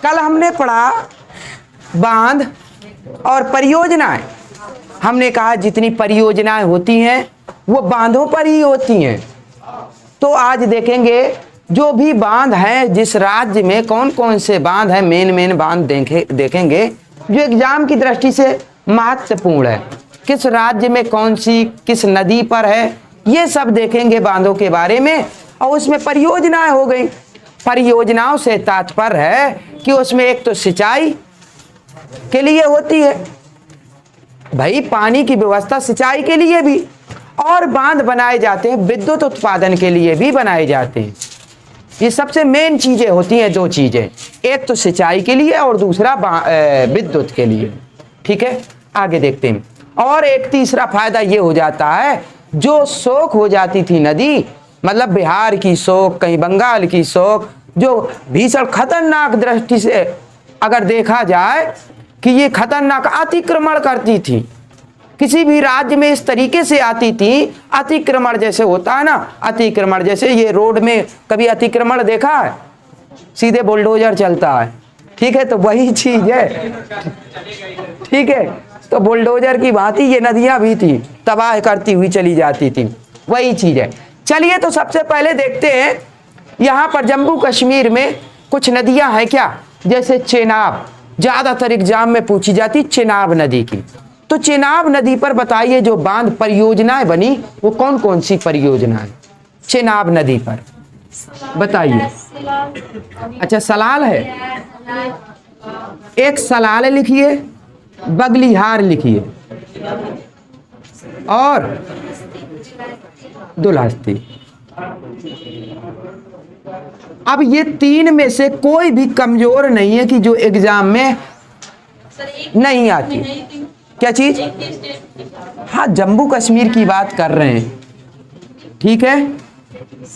कल हमने पढ़ा बांध और परियोजनाएं। हमने कहा जितनी परियोजनाएं होती हैं वो बांधों पर ही होती हैं। तो आज देखेंगे जो भी बांध हैं जिस राज्य में कौन कौन से बांध हैं, मेन बांध देखेंगे जो एग्जाम की दृष्टि से महत्वपूर्ण है। किस राज्य में कौन सी किस नदी पर है, ये सब देखेंगे बांधों के बारे में। और उसमें परियोजनाएं हो गई। परियोजनाओं से तात्पर्य है कि उसमें एक तो सिंचाई के लिए होती है, भाई पानी की व्यवस्था सिंचाई के लिए भी, और बांध बनाए जाते हैं विद्युत उत्पादन के लिए भी बनाए जाते हैं। ये सबसे मेन चीजें होती हैं, दो चीजें, एक तो सिंचाई के लिए और दूसरा विद्युत के लिए। ठीक है, आगे देखते हैं। और एक तीसरा फायदा ये हो जाता है, जो सोख हो जाती थी नदी, मतलब बिहार की सोख, कहीं बंगाल की सोख, जो भीषण खतरनाक दृष्टि से अगर देखा जाए कि ये खतरनाक अतिक्रमण करती थी, किसी भी राज्य में इस तरीके से आती थी, अतिक्रमण जैसे होता है ना, अतिक्रमण जैसे ये रोड में कभी अतिक्रमण देखा है, सीधे बुलडोजर चलता है। ठीक है, तो वही चीज है। ठीक है, तो बुलडोजर की भांति ये नदियां भी थी, तबाह करती हुई चली जाती थी, वही चीज है। चलिए तो सबसे पहले देखते हैं यहाँ पर जम्मू कश्मीर में कुछ नदियां हैं क्या, जैसे चेनाब, ज्यादातर एग्जाम में पूछी जाती चेनाब नदी की। तो चेनाब नदी पर बताइए जो बांध परियोजनाएं बनी वो कौन कौन सी परियोजनाएं चेनाब नदी पर बताइए। अच्छा, सलाल है, एक सलाल लिखिए, बगलिहार लिखिए और दुलहस्ती। अब ये तीन में से कोई भी कमजोर नहीं है कि जो एग्जाम में नहीं आती। क्या चीज? हाँ, जम्मू कश्मीर की बात कर रहे हैं। ठीक है,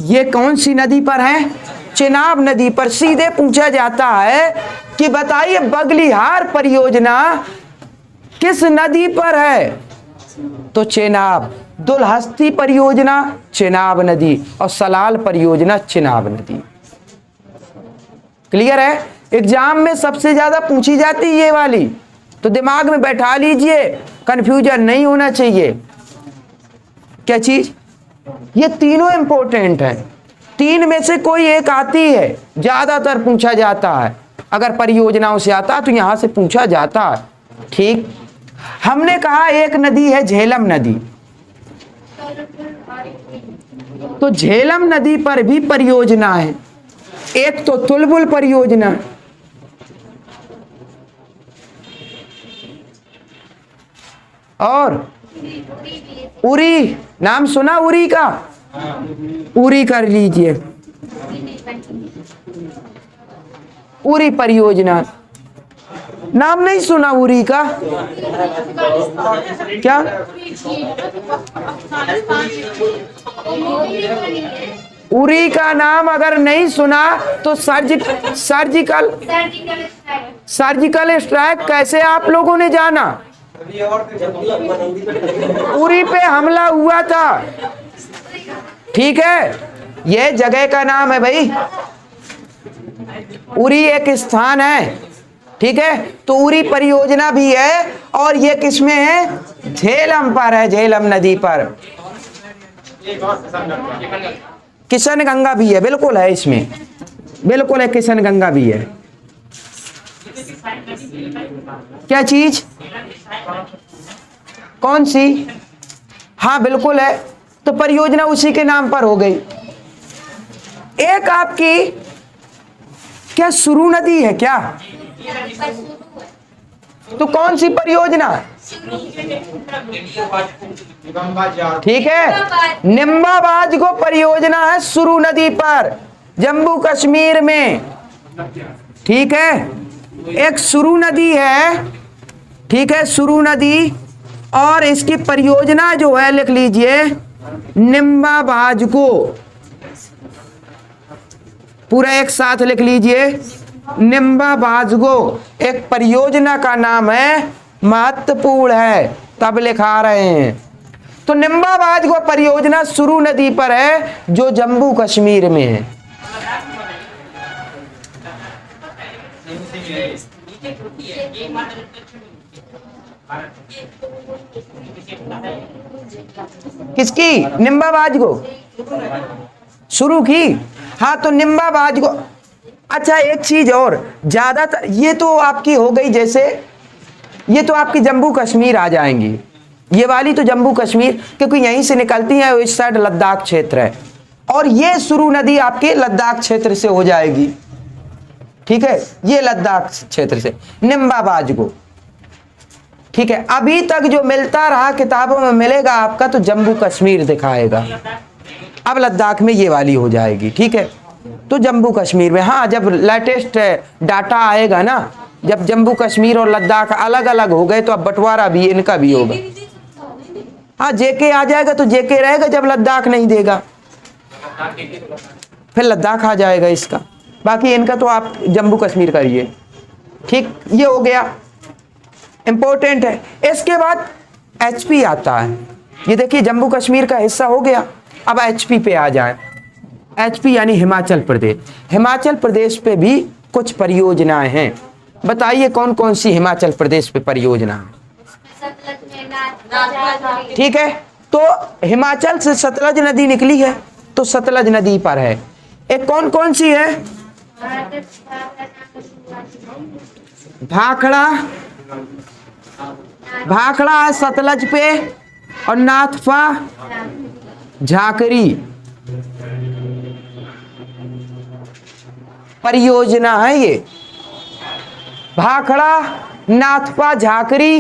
ये कौन सी नदी पर है? चेनाब नदी पर। सीधे पूछा जाता है कि बताइए बगलिहार परियोजना किस नदी पर है? तो चेनाब। दुलहस्ती परियोजना चेनाब नदी और सलाल परियोजना चेनाब नदी। क्लियर है? एग्जाम में सबसे ज्यादा पूछी जाती ये वाली, तो दिमाग में बैठा लीजिए, कंफ्यूजन नहीं होना चाहिए। क्या चीज? ये तीनों इंपॉर्टेंट है, तीन में से कोई एक आती है, ज्यादातर पूछा जाता है। अगर परियोजनाओं से आता तो यहां से पूछा जाता है। ठीक, हमने कहा एक नदी है झेलम नदी, तो झेलम नदी पर भी परियोजना है। एक तो तुलबुल परियोजना, और उरी, नाम सुना उरी का? उरी कर लीजिए, उरी परियोजना। नाम नहीं सुना उरी का? क्या? उरी का नाम अगर नहीं सुना तो सर्जिकल स्ट्राइक कैसे आप लोगों ने जाना? उरी पे हमला हुआ था। ठीक है, यह जगह का नाम है भाई, उरी एक स्थान है। ठीक है, तो उरी परियोजना भी है और ये किसमें है? झेलम पर है, झेलम नदी पर। किशन गंगा भी है, बिल्कुल है इसमें, बिल्कुल है, किशन गंगा भी है। क्या चीज? कौन सी? हाँ बिल्कुल है, तो परियोजना उसी के नाम पर हो गई। एक आपकी क्या सुरू नदी है क्या? तो कौन सी परियोजना? ठीक है, निम्बाबाज को परियोजना है सुरू नदी पर, जम्मू कश्मीर में। ठीक है, एक सुरू नदी है। ठीक है, सुरू नदी, और इसकी परियोजना जो है लिख लीजिए निम्बाबाज को, पूरा एक साथ लिख लीजिए, निम्बाबाज को। एक परियोजना का नाम है, महत्वपूर्ण है, तब लिखा रहे हैं। तो निम्बाबाज को परियोजना सुरू नदी पर है जो जम्मू कश्मीर में है। किसकी? निम्बाबाज को शुरू की। हाँ तो निम्बाबाज को। अच्छा एक चीज और, ज्यादातर ये तो आपकी हो गई, जैसे ये तो आपकी जम्मू कश्मीर आ जाएंगी, ये वाली तो जम्मू कश्मीर, क्योंकि यहीं से निकलती है, इस साइड लद्दाख क्षेत्र है, और ये सुरू नदी आपके लद्दाख क्षेत्र से हो जाएगी, ठीक है, ये लद्दाख क्षेत्र से निम्बाबाज को, ठीक है। अभी तक जो मिलता रहा किताबों में मिलेगा आपका तो जम्मू कश्मीर दिखाएगा, अब लद्दाख में ये वाली हो जाएगी, ठीक है। तो जम्मू कश्मीर में, हाँ जब लेटेस्ट डाटा आएगा ना, जब जम्मू कश्मीर और लद्दाख अलग अलग हो गए तो अब बंटवारा भी इनका भी होगा। हाँ जेके आ जाएगा तो जेके रहेगा जब लद्दाख नहीं देगा, फिर लद्दाख आ जाएगा इसका, बाकी इनका तो आप जम्मू कश्मीर करिए, ठीक। ये हो गया, इंपॉर्टेंट है। इसके बाद एचपी आता है, ये देखिए जम्मू कश्मीर का हिस्सा हो गया। अब एचपी पे आ जाए, एचपी यानी हिमाचल प्रदेश। हिमाचल प्रदेश पे भी कुछ परियोजनाएं हैं, बताइए कौन कौन सी हिमाचल प्रदेश पे परियोजना है? ठीक है, तो हिमाचल से सतलज नदी निकली है, तो सतलज नदी पर है। एक कौन कौन सी है? भाखड़ा, भाखड़ा है सतलज पे, और नाथपा, झाकरी परियोजना है ये। भाखड़ा, नाथपा, झाकरी,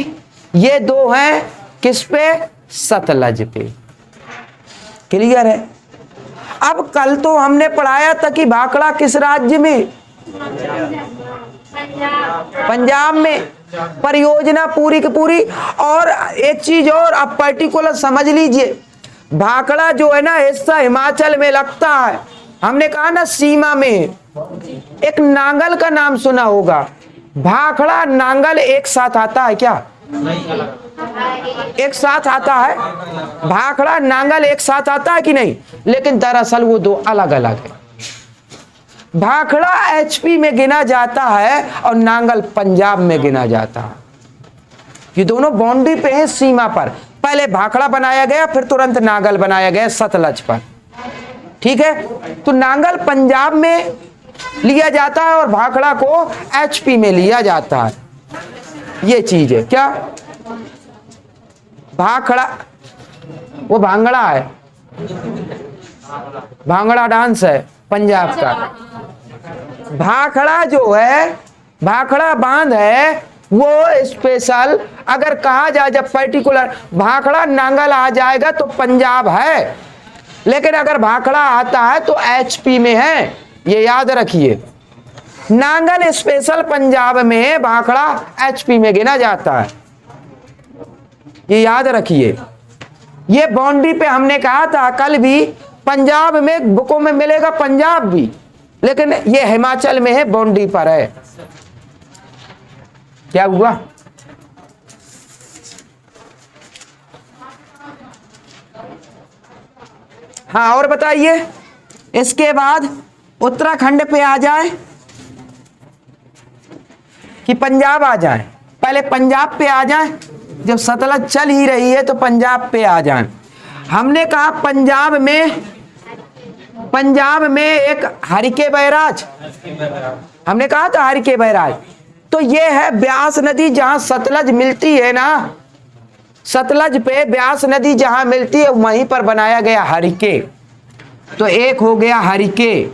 ये दो हैं किस पे? सतलज पे। क्लियर है? अब कल तो हमने पढ़ाया था कि भाखड़ा किस राज्य में? पंजाब में। परियोजना पूरी की पूरी। और एक चीज और आप पर्टिकुलर समझ लीजिए, भाखड़ा जो है ना हिस्सा हिमाचल में लगता है, हमने कहा ना सीमा में। एक नांगल का नाम सुना होगा, भाखड़ा नांगल एक साथ आता है क्या? एक साथ आता है, भाखड़ा नांगल एक साथ आता है कि नहीं? लेकिन दरअसल वो दो अलग अलग है। भाखड़ा एचपी में गिना जाता है और नांगल पंजाब में गिना जाता है। ये दोनों बाउंड्री पे हैं, सीमा पर। पहले भाखड़ा बनाया गया, फिर तुरंत नांगल बनाया गया सतलज पर, ठीक है। तो नांगल पंजाब में लिया जाता है और भाखड़ा को एचपी में लिया जाता है, ये चीज है। क्या भाखड़ा वो भांगड़ा है, भांगड़ा डांस है पंजाब का। भाखड़ा जो है, भाखड़ा बांध है, वो स्पेशल अगर कहा जाए, जब पर्टिकुलर भाखड़ा नांगल आ जाएगा तो पंजाब है, लेकिन अगर भाखड़ा आता है तो एचपी में है, ये याद रखिए। नांगल स्पेशल पंजाब में है, भाखड़ा एचपी में गिना जाता है, ये याद रखिए। ये बाउंड्री पे हमने कहा था कल भी, पंजाब में बुकों में मिलेगा पंजाब भी, लेकिन ये हिमाचल में है, बाउंड्री पर है। क्या हुआ? हाँ और बताइए। इसके बाद उत्तराखंड पे आ जाए कि पंजाब आ जाए? पहले पंजाब पे आ जाए, जब सतलज चल ही रही है तो पंजाब पे आ जाए। हमने कहा पंजाब में एक हरिके बैराज, हमने कहा था हरिके बैराज, तो ये है ब्यास नदी जहां सतलज मिलती है ना, सतलज पे ब्यास नदी जहां मिलती है वहीं पर बनाया गया हरिके। तो एक हो गया हरिके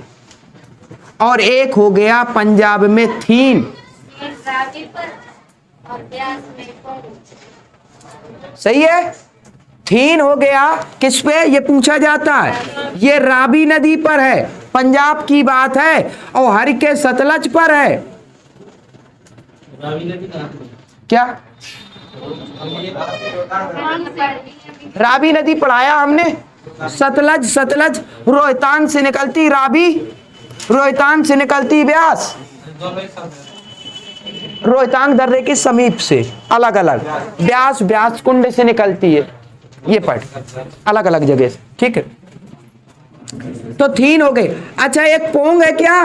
और एक हो गया पंजाब में थीन। सही है, थीन हो गया किस पे? ये पूछा जाता है। ये रावी नदी पर है, पंजाब की बात है, और हरिके सतलज पर है। क्या रावी नदी पढ़ाया हमने? सतलज रोहतांग से निकलती रावी, रोहतांग से निकलती ब्यास, रोहतांग दर्रे के समीप से अलग अलग, ब्यास कुंड से निकलती है, ये पढ़ अलग अलग जगह से, ठीक है। तो थीन हो गए। अच्छा एक पोंग है क्या?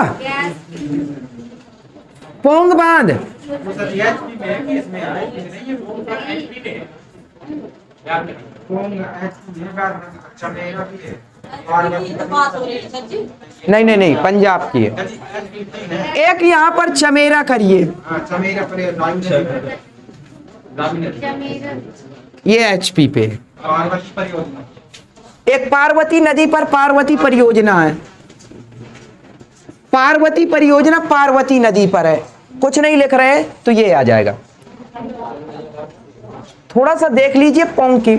पोंग बांध, नहीं नहीं नहीं, पंजाब की है। एक यहाँ पर चमेरा करिए, ये एचपी पे। एक पार्वती नदी पर पार्वती परियोजना है, पार्वती परियोजना पार्वती नदी पर है, कुछ नहीं लिख रहे तो ये आ जाएगा। थोड़ा सा देख लीजिए पोंग की।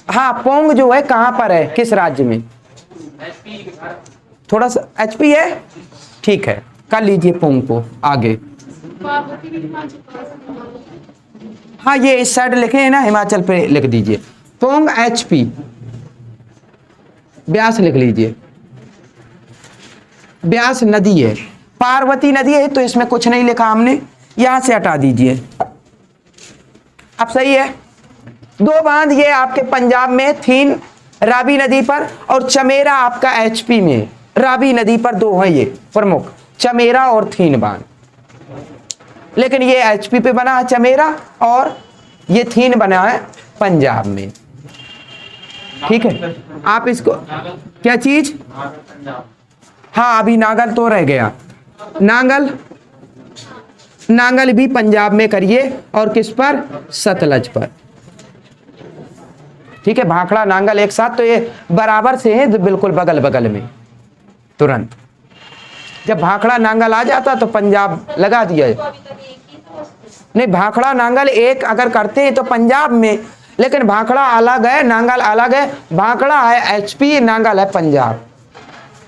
हाँ, पोंग जो है कहां पर है, किस राज्य में? थोड़ा सा एचपी है, ठीक है, कर लीजिए पोंग को आगे। हाँ, ये इस साइड लिखे हैं ना, हिमाचल पे लिख दीजिए पोंग एचपी, ब्यास लिख लीजिए। ब्यास नदी है, पार्वती नदी है, तो इसमें कुछ नहीं लिखा हमने, यहां से हटा दीजिए। अब सही है। दो बांध ये आपके पंजाब में, थीन रावी नदी पर, और चमेरा आपका एचपी में, रावी नदी पर दो हैं ये प्रमुख, चमेरा और थीन बांध। लेकिन ये एचपी पे बना है चमेरा, और ये थीन बना है पंजाब में। ठीक है, आप इसको क्या चीज, हाँ अभी नागल तो रह गया, नांगल, नांगल भी पंजाब में करिए, और किस पर, सतलज पर। ठीक है, भाखड़ा नांगल एक साथ, तो ये बराबर से है, बिल्कुल बगल बगल में। तुरंत जब भाखड़ा नांगल आ जाता तो पंजाब लगा दिया। नहीं, भाखड़ा नांगल एक अगर करते हैं तो पंजाब में, लेकिन भाखड़ा अलग है, नांगल अलग है। भाखड़ा है एचपी, नांगल है पंजाब,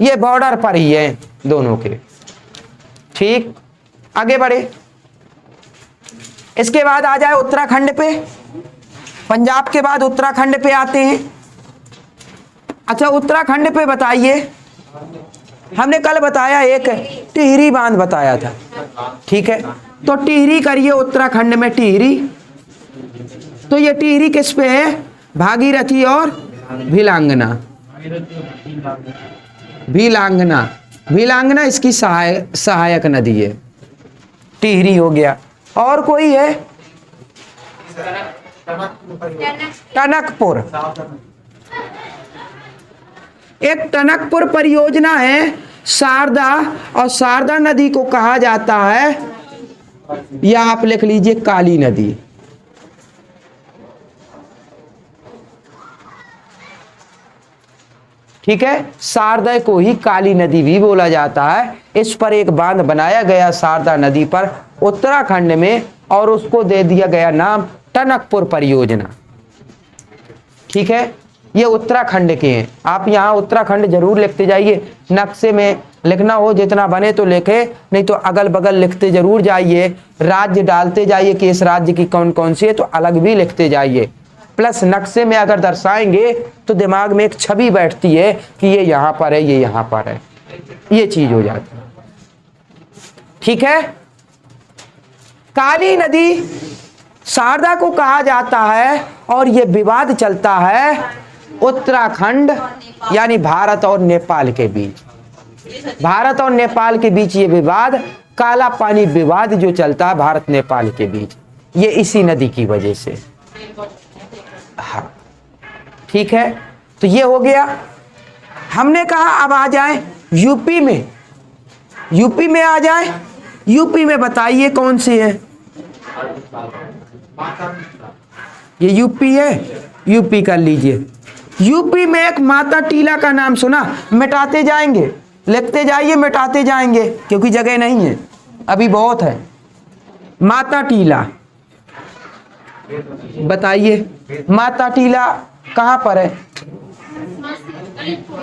ये बॉर्डर पर ही है दोनों के। ठीक, आगे बढ़े। इसके बाद आ जाए उत्तराखंड पे, पंजाब के बाद उत्तराखंड पे आते हैं। अच्छा, उत्तराखंड पे बताइए, हमने कल बताया एक टिहरी बांध बताया था, ठीक है, तो टिहरी करिए उत्तराखंड में, टिहरी। तो ये टिहरी किस पे है, भागीरथी और भिलांगना, भिलांगना, भिलांगना इसकी सहायक नदी है। टिहरी हो गया, और कोई है, टनकपुर, एक टनकपुर परियोजना है, शारदा, और शारदा नदी को कहा जाता है, या आप लिख लीजिए काली नदी। ठीक है, शारदा को ही काली नदी भी बोला जाता है। इस पर एक बांध बनाया गया शारदा नदी पर उत्तराखंड में, और उसको दे दिया गया नाम टनकपुर परियोजना। ठीक है, ये उत्तराखंड के हैं। आप यहाँ उत्तराखंड जरूर लिखते जाइए, नक्शे में लिखना हो जितना बने तो लिखे, नहीं तो अगल बगल लिखते जरूर जाइए, राज्य डालते जाइए कि इस राज्य की कौन कौन सी है, तो अलग भी लिखते जाइए। प्लस नक्शे में अगर दर्शाएंगे तो दिमाग में एक छवि बैठती है कि ये यहाँ पर है, ये यहाँ पर है, ये चीज हो जाती है। ठीक है, काली नदी शारदा को कहा जाता है, और ये विवाद चलता है उत्तराखंड यानी भारत और नेपाल के बीच। भारत और नेपाल के बीच ये विवाद, काला पानी विवाद जो चलता है भारत नेपाल के बीच, ये इसी नदी की वजह से। हाँ, ठीक है, तो ये हो गया। हमने कहा अब आ जाए यूपी में, यूपी में आ जाए। यूपी में बताइए कौन सी है, ये यूपी है, यूपी कर लीजिए। यूपी में एक माता टीला का नाम सुना, मिटाते जाएंगे, लिखते जाइए, मिटाते जाएंगे, क्योंकि जगह नहीं है, अभी बहुत है। माता टीला बताइए, माता टीला कहां पर है?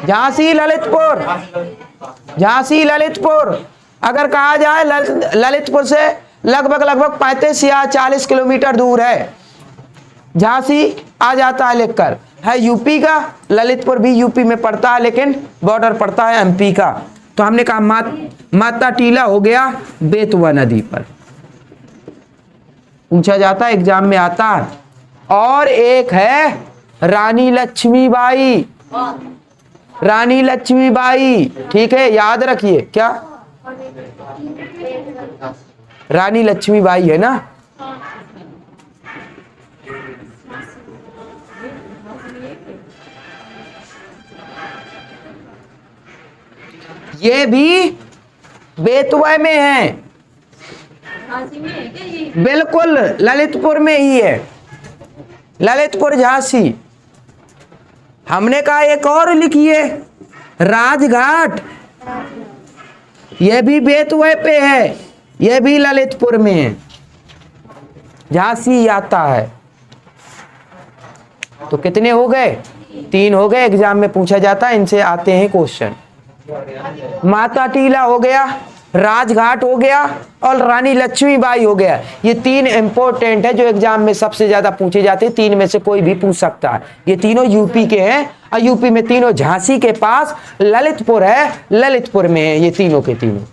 झांसी ललितपुर, झांसी ललितपुर। अगर कहा जाए ललितपुर से लगभग 35 या 40 किलोमीटर दूर है। झांसी आ जाता है लिखकर, है यूपी का, ललितपुर भी यूपी में पड़ता है, लेकिन बॉर्डर पड़ता है एमपी का। तो हमने कहा माता टीला हो गया बेतवा नदी पर, पूछा जाता है, एग्जाम में आता है। और एक है रानी लक्ष्मीबाई, रानी लक्ष्मीबाई, ठीक है, याद रखिए। क्या रानी लक्ष्मीबाई है ना। ये भी बेतवा में है, बिल्कुल ललितपुर में ही है, ललितपुर झांसी। हमने कहा एक और लिखिए, राजघाट, यह भी बेतवा पे है, यह भी ललितपुर में है, झांसी आता है। तो कितने हो गए? 3 हो गए, एग्जाम में पूछा जाता है, इनसे आते हैं क्वेश्चन। माता टीला हो गया, राजघाट हो गया और रानी लक्ष्मीबाई हो गया। ये 3 इंपॉर्टेंट है जो एग्जाम में सबसे ज्यादा पूछे जाते हैं। 3 में से कोई भी पूछ सकता है। ये तीनों यूपी के हैं और यूपी में तीनों झांसी के पास ललितपुर है, ललितपुर में है ये तीनों के तीनों।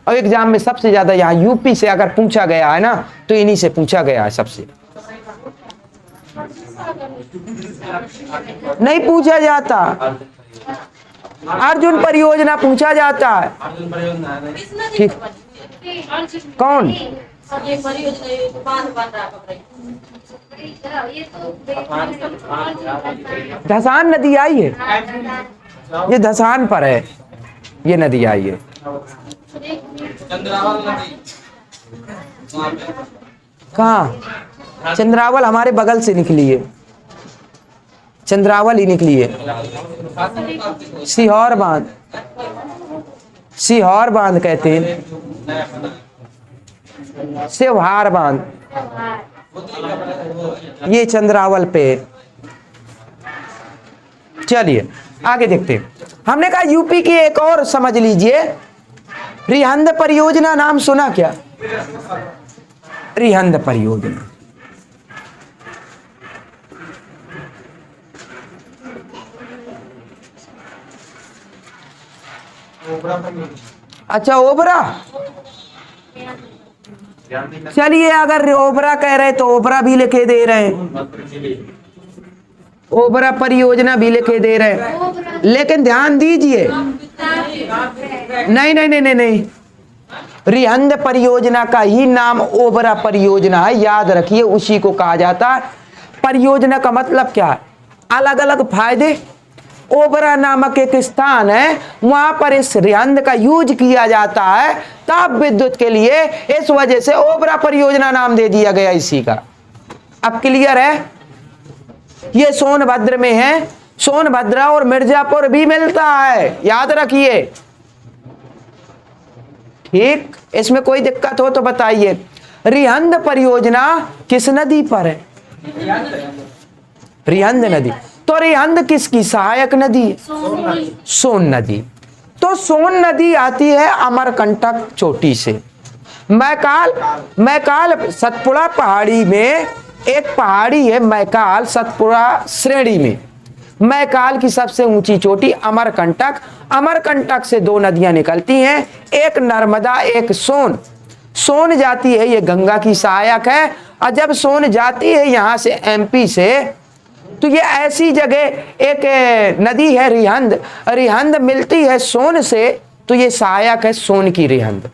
और एग्जाम में सबसे ज्यादा यहाँ यूपी से अगर पूछा गया है ना तो इन्हीं से पूछा गया है सबसे। नहीं पूछा जाता, अर्जुन परियोजना पूछा जाता है। ठीक, कौन? धसान नदी आई है, ये धसान पर है, ये नदी आई है। कहाँ? चंद्रावल हमारे बगल से निकली है, चंद्रावल ही निकली है। सीहोर बांध, सीहोर बांध कहते हैं, शिवहार बांध, ये चंद्रावल पे। चलिए आगे देखते हैं। हमने कहा यूपी की एक और समझ लीजिए, रिहंद परियोजना नाम सुना क्या? रिहंद परियोजना, अच्छा ओबरा। चलिए अगर ओबरा कह रहे तो ओबरा भी लिखे दे रहे हैं, ओबरा परियोजना भी लिखे दे रहे हैं, लेकिन ध्यान दीजिए, नहीं नहीं नहीं नहीं नहीं, रिहंद परियोजना का ही नाम ओबरा परियोजना है, याद रखिए, उसी को कहा जाता है। परियोजना का मतलब क्या है? अलग अलग फायदे। ओबरा नामक एक स्थान है, वहां पर इस रिहंद का यूज किया जाता है ताप विद्युत के लिए, इस वजह से ओबरा परियोजना नाम दे दिया गया इसी का। अब क्लियर है? ये सोनभद्र में है, सोनभद्र और मिर्जापुर भी मिलता है, याद रखिए। ठीक, इसमें कोई दिक्कत हो तो बताइए। रिहंद परियोजना किस नदी पर है? रिहंद नदी। तो रिहंद किसकी सहायक नदी है? सोन नदी। तो सोन नदी आती है अमरकंटक चोटी से। मैकाल सतपुड़ा पहाड़ी में एक पहाड़ी है, मैकाल सतपुड़ा श्रेणी में मैकाल की सबसे ऊंची चोटी अमरकंटक। अमरकंटक से 2 नदियां निकलती हैं, एक नर्मदा एक सोन। सोन जाती है, ये गंगा की सहायक है, और जब सोन जाती है यहां से एमपी से, तो ये ऐसी जगह एक नदी है रिहंद, रिहंद मिलती है सोन से, तो ये सहायक है सोन की रिहंद।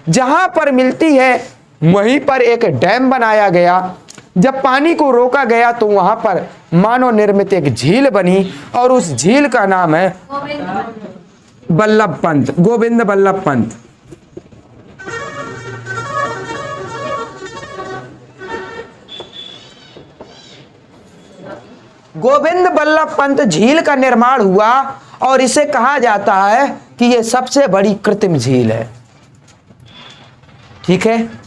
जहां पर मिलती है वहीं पर एक डैम बनाया गया। जब पानी को रोका गया तो वहां पर मानव निर्मित एक झील बनी, और उस झील का नाम है बल्लभ पंत, गोविंद बल्लभ पंत। गोविंद बल्लभ पंत झील का निर्माण हुआ, और इसे कहा जाता है कि यह सबसे बड़ी कृत्रिम झील है। ठीक है,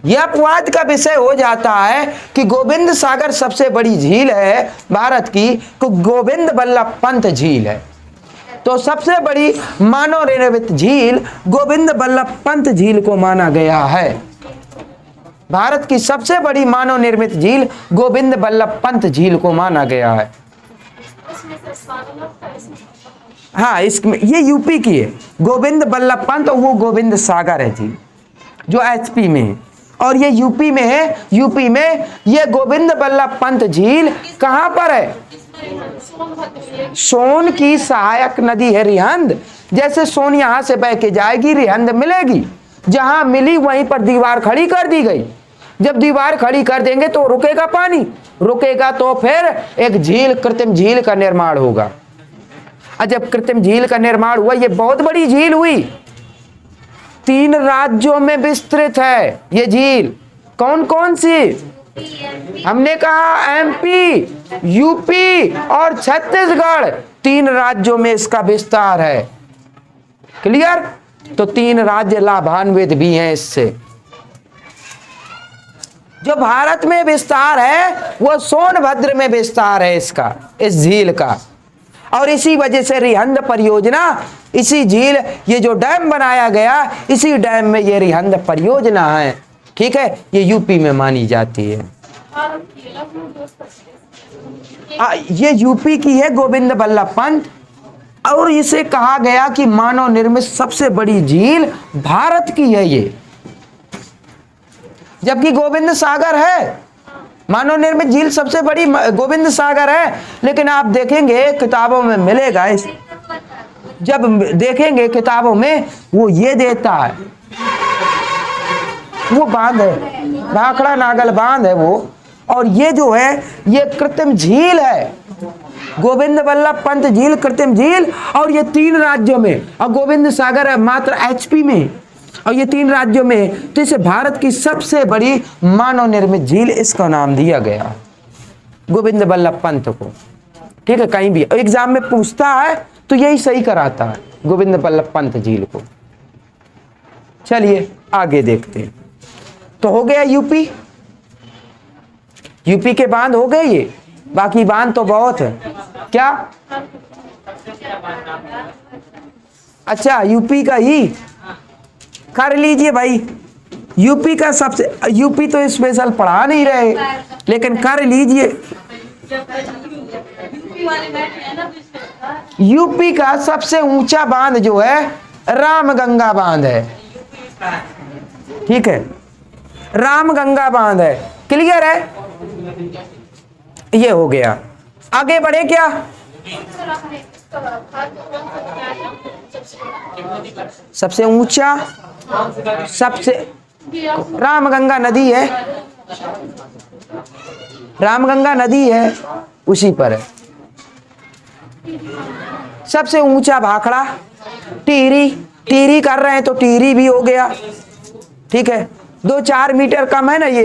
यह अपवाद का विषय हो जाता है कि गोविंद सागर सबसे बड़ी झील है भारत की, तो गोविंद बल्लभ पंत झील है। तो सबसे बड़ी मानव निर्मित झील गोविंद बल्लभ पंत झील को माना गया है। भारत की सबसे बड़ी मानव निर्मित झील गोविंद बल्लभ पंत झील को माना गया है। हाँ, इसमें ये यूपी की है, गोविंद बल्लभ पंत, और वो गोविंद सागर है झील जो एचपी में है, और ये यूपी में है। यूपी में ये गोविंद बल्लभ पंत झील कहां पर है? सोन की सहायक नदी है रिहंद। जैसे सोन यहां से बह के जाएगी, रिहंद मिलेगी, जहां मिली वहीं पर दीवार खड़ी कर दी गई। जब दीवार खड़ी कर देंगे तो रुकेगा पानी, रुकेगा तो फिर एक झील, कृत्रिम झील का निर्माण होगा। और जब कृत्रिम झील का निर्माण हुआ, ये बहुत बड़ी झील हुई, 3 राज्यों में विस्तृत है ये झील। कौन कौन सी? हमने कहा एमपी, यूपी और छत्तीसगढ़, 3 राज्यों में इसका विस्तार है। क्लियर? तो 3 राज्य लाभान्वित भी हैं इससे। जो भारत में विस्तार है वो सोनभद्र में विस्तार है इसका, इस झील का। और इसी वजह से रिहंद परियोजना, इसी झील, ये जो डैम बनाया गया, इसी डैम में ये रिहंद परियोजना है। ठीक है, ये यूपी में मानी जाती है। ये यूपी की है, गोविंद बल्लभ पंत। और इसे कहा गया कि मानव निर्मित सबसे बड़ी झील भारत की है ये, जबकि गोविंद सागर है। मानव निर्मित झील सबसे बड़ी गोविंद सागर है, लेकिन आप देखेंगे किताबों में मिलेगा, इस जब देखेंगे किताबों में वो ये देता है, वो बांध है, भाखड़ा नागल बांध है वो। और ये जो है ये कृत्रिम झील है, गोविंद बल्लभ पंत झील कृत्रिम झील। और ये 3 राज्यों में, और गोविंद सागर है मात्र एचपी में, और ये 3 राज्यों में। तो इसे भारत की सबसे बड़ी मानव निर्मित झील इसका नाम दिया गया, गोविंद बल्लभ पंत को। ठीक है, कहीं भी एग्जाम में पूछता है तो यही सही कराता है, गोविंद बल्लभ पंत झील को। चलिए आगे देखते हैं। तो हो गया यूपी, यूपी के बांध हो गए ये, बाकी बांध तो बहुत है। क्या? अच्छा, यूपी का ही कर लीजिए भाई। यूपी का सबसे, यूपी तो स्पेशल पढ़ा नहीं रहे, लेकिन कर लीजिए। यूपी का सबसे ऊंचा बांध जो है रामगंगा बांध है। ठीक है, रामगंगा बांध है। क्लियर है? ये हो गया। आगे बढ़े क्या? सबसे ऊंचा, सबसे रामगंगा नदी है, रामगंगा नदी है, उसी पर है। सबसे ऊंचा भाखड़ा, टिहरी, टिहरी कर रहे हैं तो टिहरी भी हो गया। ठीक है, 2-4 मीटर कम है ना ये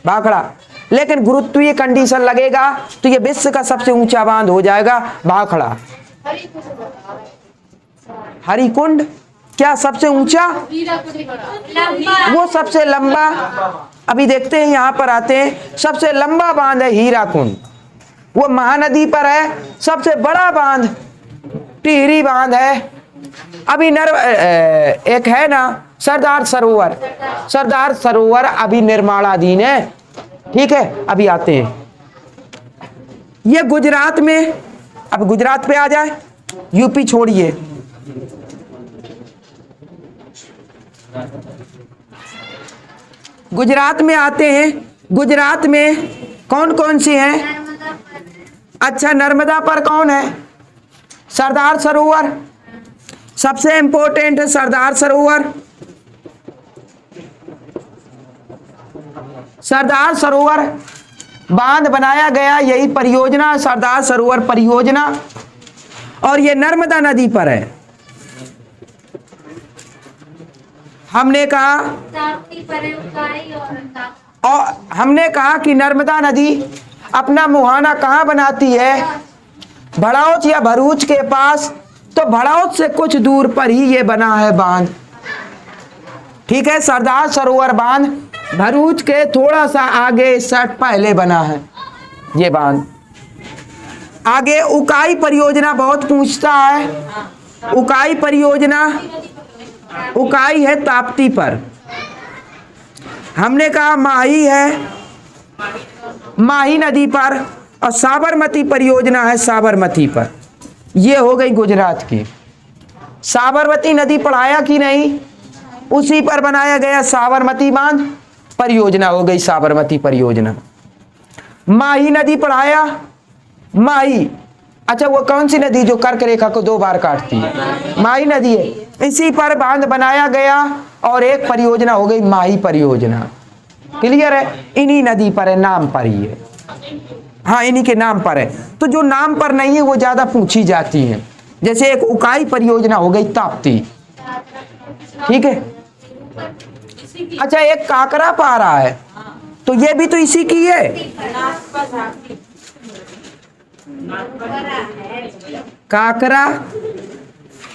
भाखड़ा, लेकिन गुरुत्वीय कंडीशन लगेगा तो ये विश्व का सबसे ऊंचा बांध हो जाएगा भाखड़ा। हरिकुंड क्या सबसे ऊंचा? वो सबसे लंबा। अभी देखते हैं, यहाँ पर आते हैं। सबसे लंबा बांध है हीराकुंड, वो महानदी पर है। सबसे बड़ा बांध टिहरी बांध है। अभी एक है ना सरदार सरोवर, सरदार सरोवर अभी निर्माणाधीन है। ठीक है, अभी आते हैं ये गुजरात में। अब गुजरात पे आ जाए, यूपी छोड़िए। गुजरात में आते हैं। गुजरात में कौन कौन सी हैं? अच्छा, नर्मदा पर कौन है? सरदार सरोवर सबसे इंपॉर्टेंट है, सरदार सरोवर। सरदार सरोवर बांध बनाया गया, यही परियोजना सरदार सरोवर परियोजना, और ये नर्मदा नदी पर है। हमने कहा और हमने कहा कि नर्मदा नदी अपना मुहाना कहाँ बनाती है? भड़ौच या भरूच के पास। तो भड़ौच से कुछ दूर पर ही ये बना है बांध। ठीक है, सरदार सरोवर बांध भरूच के थोड़ा सा आगे सट पहले बना है ये बांध। आगे उकाई परियोजना बहुत पूछता है। उकाई परियोजना, उकाई है ताप्ती पर। हमने कहा माही है, माही नदी पर। और साबरमती परियोजना है साबरमती पर। ये हो गई गुजरात की। साबरमती नदी पढ़ाया कि नहीं? उसी पर बनाया गया साबरमती बांध परियोजना हो गई साबरमती परियोजना। माही नदी पढ़ाया, माही। अच्छा, वो कौन सी नदी जो कर्क रेखा को 2 बार काटती है? माही नदी है। इसी पर बांध बनाया गया और एक परियोजना हो गई माही परियोजना। क्लियर है? इन्हीं नदी पर है, नाम पर ही है। हाँ, इन्हीं के नाम पर है। तो जो नाम पर नहीं है वो ज्यादा पूछी जाती है। जैसे एक उकाई परियोजना हो गई ताप्ती, ठीक है। अच्छा, एक काकरा पारा है, तो ये भी तो इसी की है। काकरा,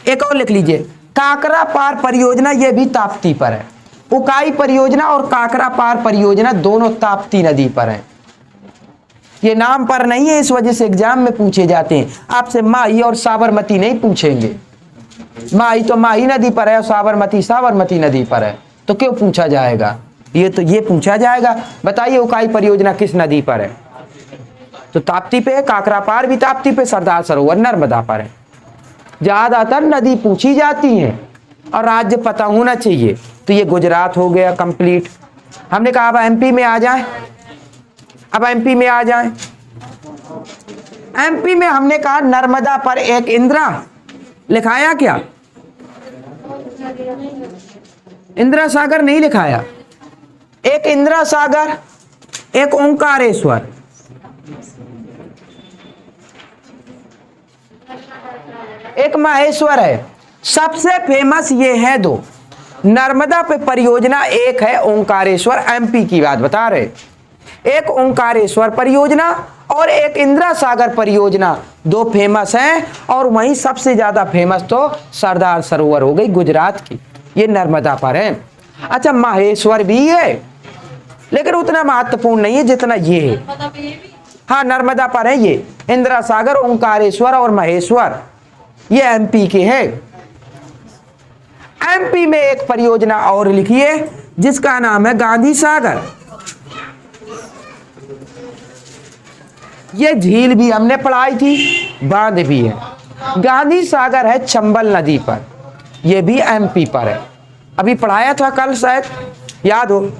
एक और लिख लीजिए, काकरा पार परियोजना, ये भी ताप्ती पर है। उकाई परियोजना और काकरा पार परियोजना दोनों ताप्ती नदी पर है। ये नाम पर नहीं है, इस वजह से एग्जाम में पूछे जाते हैं। आपसे माही और साबरमती नहीं पूछेंगे। माही तो माही नदी पर है और साबरमती साबरमती नदी पर है, तो क्यों पूछा जाएगा? ये तो ये पूछा जाएगा, बताइए उकाई परियोजना किस नदी पर है? तो ताप्ती पे है। काकरा पार भी ताप्ती पे, सरदार सरोवर नर्मदा पर है। ज्यादातर नदी पूछी जाती हैं और राज्य पता होना चाहिए। तो ये गुजरात हो गया कंप्लीट। हमने कहा अब एमपी में आ जाए। अब एमपी में आ जाए। एमपी में हमने कहा नर्मदा पर एक इंदिरा लिखाया क्या? इंदिरा सागर नहीं लिखाया। एक इंदिरा सागर, एक ओंकारेश्वर। एक महेश्वर है। सबसे फेमस ये है दो। नर्मदा पे परियोजना एक है ओंकारेश्वर, एमपी की बात बता रहे। एक ओंकारेश्वर परियोजना और एक इंदिरा सागर परियोजना, दो फेमस हैं। और वहीं सबसे ज्यादा फेमस तो सरदार सरोवर हो गई गुजरात की, ये नर्मदा पर है। अच्छा, महेश्वर भी है लेकिन उतना महत्वपूर्ण नहीं है जितना ये है। हाँ, नर्मदा पर है ये। इंदिरा सागर, ओंकारेश्वर और महेश्वर ये एमपी के हैं। एमपी में एक परियोजना और लिखिए जिसका नाम है गांधी सागर। ये झील भी हमने पढ़ाई थी, बांध भी है। गांधी सागर है चंबल नदी पर, यह भी एमपी पर है। अभी पढ़ाया था कल, शायद याद हो।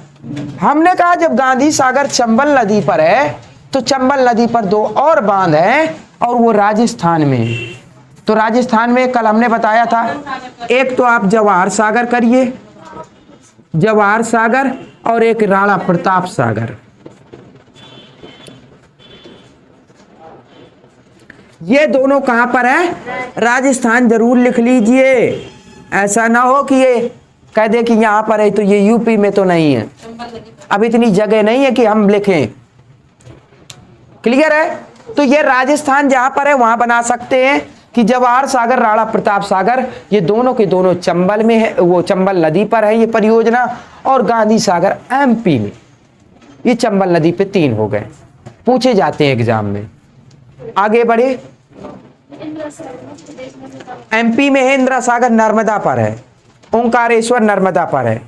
हमने कहा जब गांधी सागर चंबल नदी पर है तो चंबल नदी पर दो और बांध हैं और वो राजस्थान में है। तो राजस्थान में कल हमने बताया था, एक तो आप जवाहर सागर करिए, जवाहर सागर, और एक राणा प्रताप सागर। ये दोनों कहां पर है? राजस्थान। जरूर लिख लीजिए, ऐसा ना हो कि ये कह दे कि यहां पर है तो ये यूपी में तो नहीं है। अब इतनी जगह नहीं है कि हम लिखें। क्लियर है? तो ये राजस्थान जहां पर है वहां बना सकते हैं कि जवाहर सागर, राणा प्रताप सागर, ये दोनों के दोनों चंबल में है, वो चंबल नदी पर है ये परियोजना। और गांधी सागर एमपी में, ये चंबल नदी पे तीन हो गए, पूछे जाते हैं एग्जाम में। आगे बढ़े। एमपी में है इंदिरा सागर, नर्मदा पर है। ओंकारेश्वर नर्मदा पर है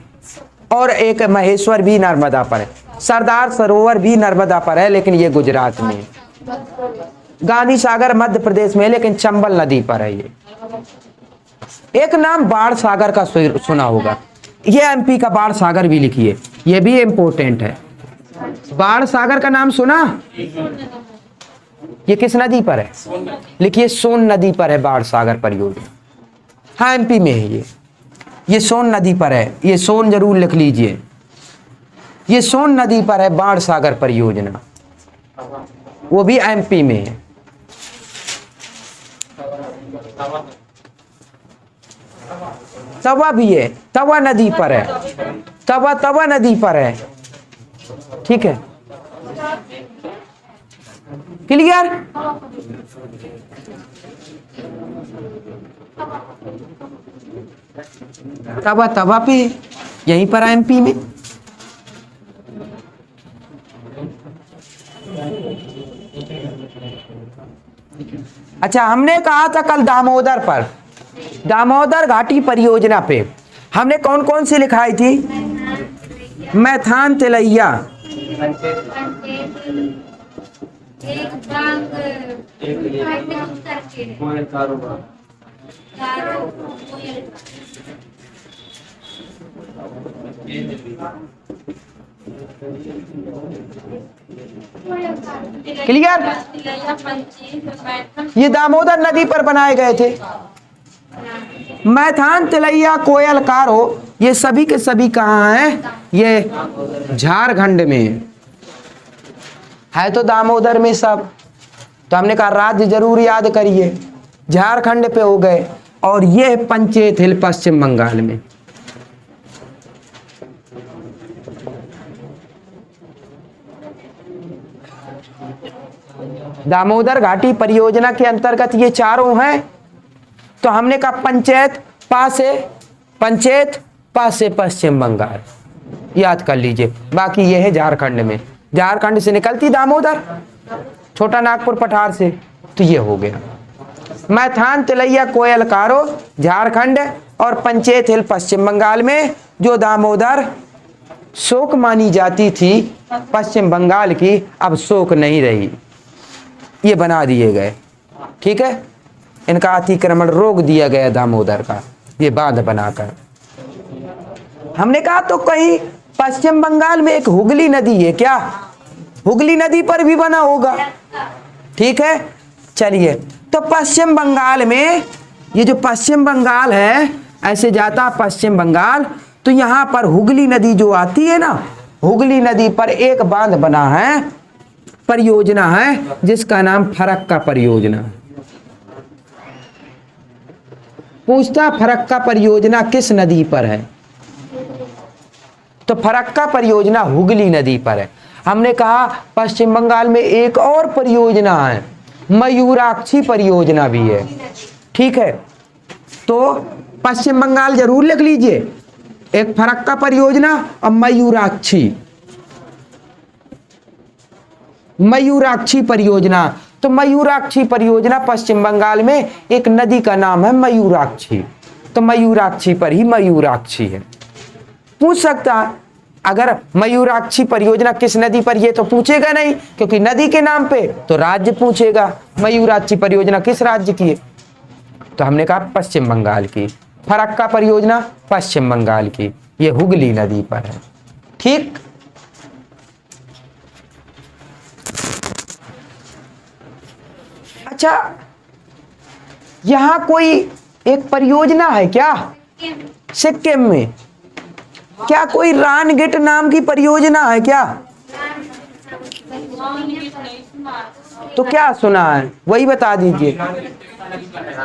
और एक महेश्वर भी नर्मदा पर है। सरदार सरोवर भी नर्मदा पर है लेकिन ये गुजरात में है। गांधी सागर मध्य प्रदेश में है लेकिन चंबल नदी पर है ये। एक नाम बाढ़ सागर का सुना होगा, ये एमपी का बाढ़ सागर भी लिखिए, ये भी इंपॉर्टेंट है। बाढ़ सागर का नाम सुना? ये किस नदी पर है? लिखिए, सोन नदी पर है बाढ़ सागर परियोजना। हाँ, एमपी में है ये सोन नदी पर है। ये सोन जरूर लिख लीजिए, ये सोन नदी पर है बाढ़ सागर परियोजना, वो भी एमपी में है। तवा भी है, तवा नदी पर है, तवा नदी पर है। ठीक है, क्लियर? तवा पे यहीं पर एमपी में। अच्छा, हमने कहा था कल दामोदर पर, दामोदर घाटी परियोजना पे हमने कौन कौन सी लिखाई थी? मैथान तिलैया, क्लियर? ये दामोदर नदी पर बनाए गए थे। मैथान तिलैया कोयल कारो, ये सभी के सभी कहाँ हैं? ये झारखंड में है। तो दामोदर में सब, तो हमने कहा राज्य जरूर याद करिए, झारखंड पे हो गए। और ये पंचेत हिल पश्चिम बंगाल में। दामोदर घाटी परियोजना के अंतर्गत ये चारों हैं। तो हमने कहा पंचेत पा से पश्चिम बंगाल, याद कर लीजिए। बाकी ये है झारखंड में, झारखंड से निकलती दामोदर, छोटा नागपुर पठार से। तो ये हो गया मैथान तिलैया कोयल कारो झारखंड और पंचेत हिल पश्चिम बंगाल में। जो दामोदर शोक मानी जाती थी पश्चिम बंगाल की, अब शोक नहीं रही, ये बना दिए गए। ठीक है, इनका अतिक्रमण रोक दिया गया दामोदर का, ये बांध बनाकर। हमने कहा तो कहीं पश्चिम बंगाल में एक हुगली नदी है क्या? हुगली नदी पर भी बना होगा। ठीक है, चलिए। तो पश्चिम बंगाल में, ये जो पश्चिम बंगाल है ऐसे जाता पश्चिम बंगाल, तो यहाँ पर हुगली नदी जो आती है ना, हुगली नदी पर एक बांध बना है, परियोजना है जिसका नाम फरक्का परियोजना। पूछता फरक्का परियोजना किस नदी पर है? तो फरक्का परियोजना हुगली नदी पर है। हमने कहा पश्चिम बंगाल में एक और परियोजना है, मयूराक्षी परियोजना भी है। ठीक है, तो पश्चिम बंगाल जरूर लिख लीजिए, एक फरक्का परियोजना और मयूराक्षी परियोजना। तो मयूराक्षी परियोजना पश्चिम बंगाल में एक नदी का नाम है मयूराक्षी। तो मयूराक्षी पर ही मयूराक्षी है। पूछ सकता अगर मयूराक्षी परियोजना किस नदी पर, ये तो पूछेगा नहीं क्योंकि नदी के नाम पे, तो राज्य पूछेगा मयूराक्षी परियोजना किस राज्य की है। तो हमने कहा पश्चिम बंगाल की। फरक्का परियोजना पश्चिम बंगाल की, ये हुगली नदी पर है। ठीक, अच्छा, यहां कोई एक परियोजना है क्या सिक्किम में? क्या कोई रानगिट नाम की परियोजना है क्या? तो क्या सुना है वही बता दीजिए।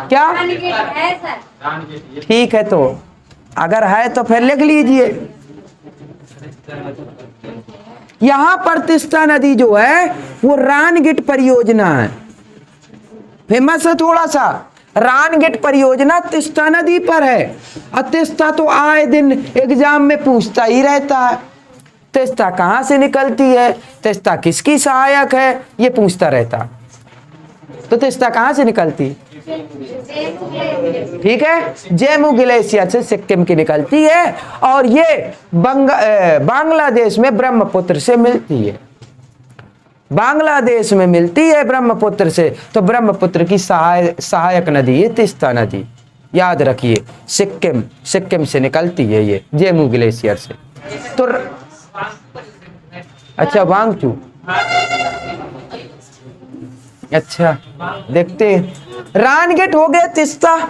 क्या? ठीक है, तो अगर है तो फिर लिख लीजिए। यहां पर तिस्ता नदी जो है वो रानगिट परियोजना है, फेमस है थोड़ा सा। रानगिट परियोजना तिस्ता नदी पर है। और तिस्ता तो आए दिन एग्जाम में पूछता ही रहता है, तिस्ता कहाँ से निकलती है, तिस्ता किसकी सहायक है, ये पूछता रहता। तो तिस्ता कहाँ से निकलती? ठीक है, जेमू ग्लेशियर से सिक्किम की निकलती है और ये बांग्लादेश में ब्रह्मपुत्र से मिलती है। बांग्लादेश में मिलती है ब्रह्मपुत्र से। तो ब्रह्मपुत्र की सहायक नदी है तिस्ता नदी, याद रखिए। सिक्किम से निकलती है ये जेमू ग्लेशियर से। तो अच्छा, वांगचू, अच्छा देखते हैं। रानगेट हो गया तिस्ता।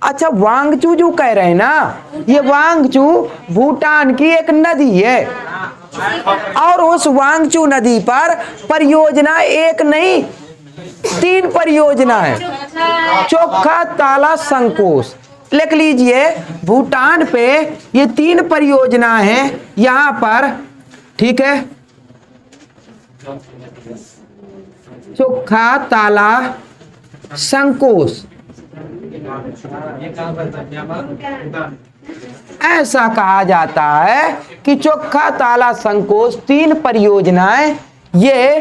अच्छा, वांगचू जो कह रहे हैं ना, ये वांगचू भूटान की एक नदी है और उस वांगचू नदी पर परियोजना एक नहीं 3 परियोजना है। चोखा, ताला, संकोश, लिख लीजिए। भूटान पे ये 3 परियोजना है यहां पर। ठीक है, चोखा, ताला, संकोश, ऐसा कहा जाता है कि चोखा, ताला, संकोश 3 परियोजनाएं ये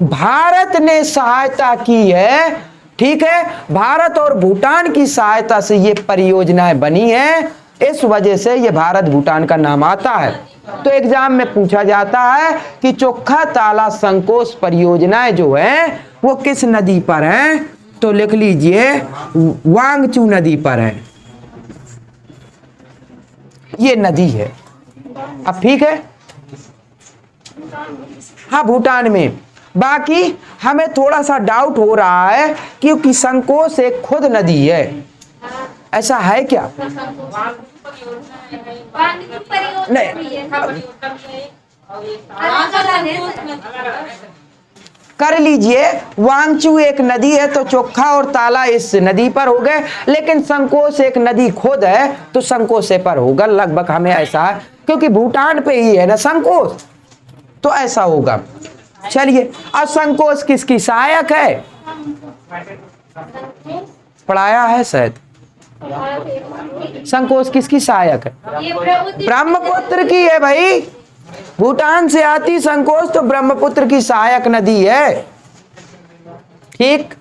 भारत ने सहायता की है। ठीक है, भारत और भूटान की सहायता से ये परियोजनाएं बनी है, इस वजह से ये भारत भूटान का नाम आता है। तो एग्जाम में पूछा जाता है कि चोखा, ताला, संकोश परियोजनाएं जो है वो किस नदी पर है? तो लिख लीजिए वांगचू नदी पर है, ये नदी है। अब ठीक है, हाँ भूटान में। बाकी हमें थोड़ा सा डाउट हो रहा है क्योंकि संकोश एक खुद नदी है, ऐसा है क्या? कर लीजिए। वांगचू एक नदी है तो चोखा और ताला इस नदी पर हो गए, लेकिन संकोच एक नदी खुद है तो संकोच से पर होगा। लगभग हमें ऐसा है क्योंकि भूटान पे ही है ना संकोच, तो ऐसा होगा। चलिए, अब संकोच किसकी सहायक है? पढ़ाया है शायद। संकोच किसकी सहायक है? ब्रह्मपुत्र की है भाई। भूटान से आती संकोच तो ब्रह्मपुत्र की सहायक नदी है। ठीक,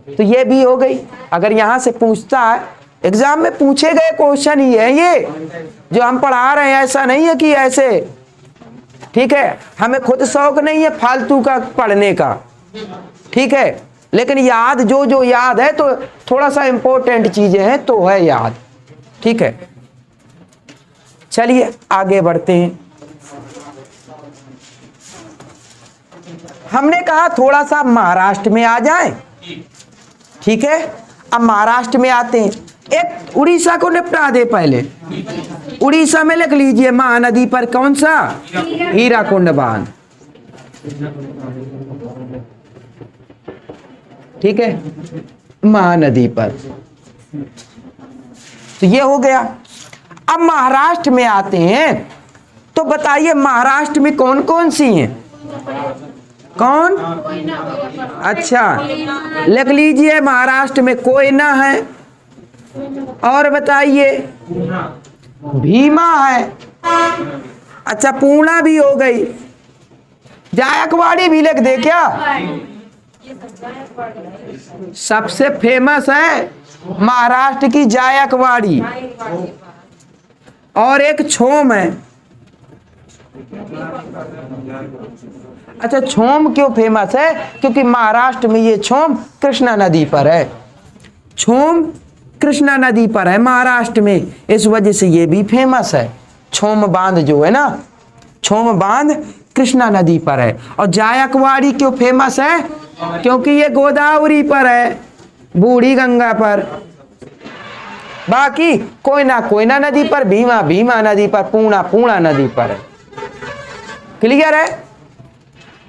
तो ये भी हो गई। अगर यहां से पूछता है, एग्जाम में पूछे गए क्वेश्चन ही है ये जो हम पढ़ा रहे हैं, ऐसा नहीं है कि ऐसे। ठीक है, हमें खुद शौक नहीं है फालतू का पढ़ने का, ठीक है, लेकिन याद जो याद है तो थोड़ा सा इंपॉर्टेंट चीजें हैं तो है याद। ठीक है, चलिए आगे बढ़ते हैं। हमने कहा थोड़ा सा महाराष्ट्र में आ जाएं। ठीक है, अब महाराष्ट्र में आते हैं। एक उड़ीसा को निपटा दे पहले। उड़ीसा में लिख लीजिए महानदी पर कौन सा? हीराकुंड बांध। ठीक है, महानदी पर। तो ये हो गया। अब महाराष्ट्र में आते हैं तो बताइए महाराष्ट्र में कौन कौन सी हैं? कौन? अच्छा, लिख लीजिए महाराष्ट्र में कोयना है, और बताइए भीमा है। अच्छा, पूर्णा भी हो गई। जायकवाड़ी भी लिख दे क्या? सबसे फेमस है महाराष्ट्र की जायकवाड़ी, और एक छोम है। अच्छा, छोम क्यों फेमस है? क्योंकि महाराष्ट्र में ये छोम कृष्णा नदी पर है। छोम कृष्णा नदी पर है महाराष्ट्र में, इस वजह से ये भी फेमस है। छोम बांध जो है ना, छोम बांध कृष्णा नदी पर है। और जायकवाड़ी क्यों फेमस है? क्योंकि ये गोदावरी पर है, बूढ़ी गंगा पर। बाकी कोयना नदी पर, भीमा नदी पर, पूर्णा नदी पर है। क्लियर है?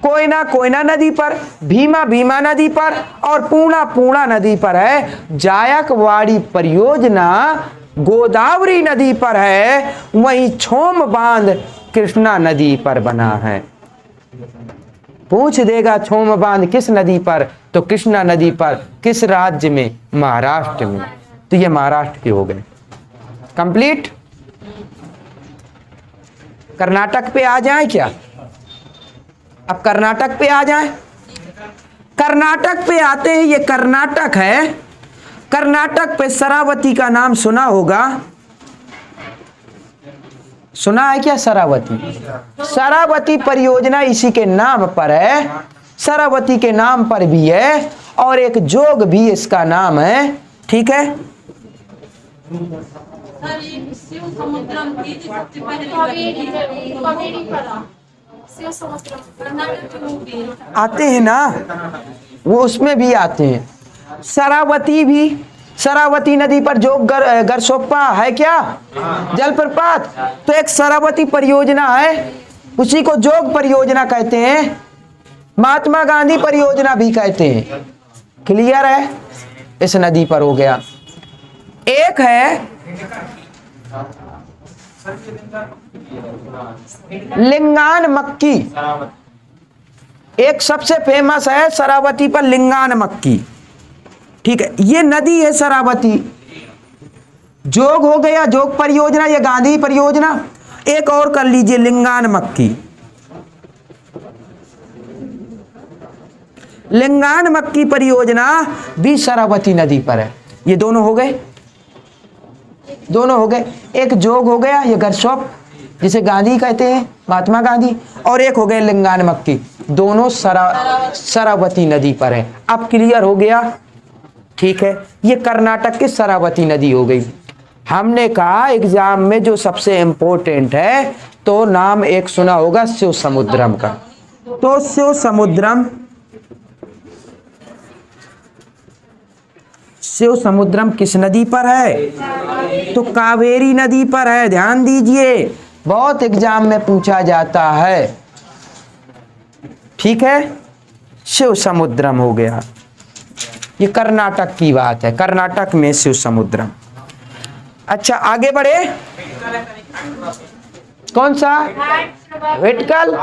कोयना नदी पर, भीमा नदी पर, और पूर्णा नदी पर है। जायकवाड़ी परियोजना गोदावरी नदी पर है, वहीं छोम बांध कृष्णा नदी पर बना है। पूछ देगा छोम बांध किस नदी पर, तो कृष्णा नदी पर। किस राज्य में? महाराष्ट्र में। तो ये महाराष्ट्र के हो गए कंप्लीट। कर्नाटक पे आ जाए क्या? अब कर्नाटक पे आ जाए। कर्नाटक पे आते हैं। ये कर्नाटक है। कर्नाटक पे शरावती का नाम सुना होगा। सुना है क्या? शरावती परियोजना इसी के नाम पर है। शरावती के नाम पर भी है, और एक जोग भी इसका नाम है। ठीक है, आते हैं ना, वो उसमें भी आते हैं। शरावती भी, शरावती नदी पर जो गरसोप्पा है क्या जलप्रपात, तो एक शरावती परियोजना है, उसी को जोग परियोजना कहते हैं। महात्मा गांधी परियोजना भी कहते हैं। क्लियर है? इस नदी पर हो गया। एक है लिंगान मक्की, एक सबसे फेमस है शरावती पर लिंगान मक्की। ठीक है, ये नदी है शरावती। जोग हो गया, जोग परियोजना, ये गांधी परियोजना। एक और कर लीजिए लिंगान मक्की। लिंगान मक्की परियोजना भी शरावती नदी पर है। ये दोनों हो गए, दोनों हो गए। एक जोग हो गया, ये गरसोप जिसे गांधी कहते हैं, महात्मा गांधी, और एक हो गए लिंगान मक्की, दोनों शरावती नदी पर है। अब क्लियर हो गया? ठीक है, ये कर्नाटक की शरावती नदी हो गई। हमने कहा एग्जाम में जो सबसे इंपॉर्टेंट है, तो नाम एक सुना होगा शिव समुद्रम का। तो शिव समुद्रम किस नदी पर है? तो कावेरी नदी पर है। ध्यान दीजिए, बहुत एग्जाम में पूछा जाता है। ठीक है, शिव समुद्रम हो गया। ये कर्नाटक की बात है, कर्नाटक में शिव समुद्रम। अच्छा आगे बढ़े, कौन सा? विटकल।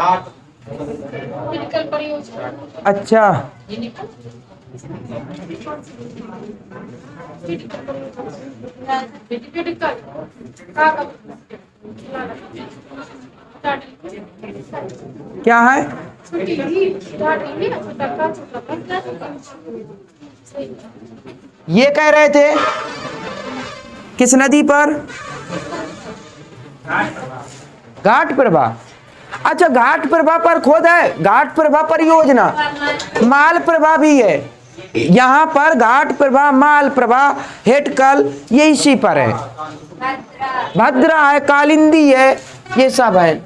अच्छा, क्या है? ये कह रहे थे किस नदी पर? घाट प्रभा। अच्छा, घाट प्रभा पर खोद है, घाट प्रभा परियोजना। माल प्रभा भी है यहाँ पर, घाट प्रभा, माल प्रभा, हेटकल, ये इसी पर है। भद्रा है, कालिंदी है, ये सब है।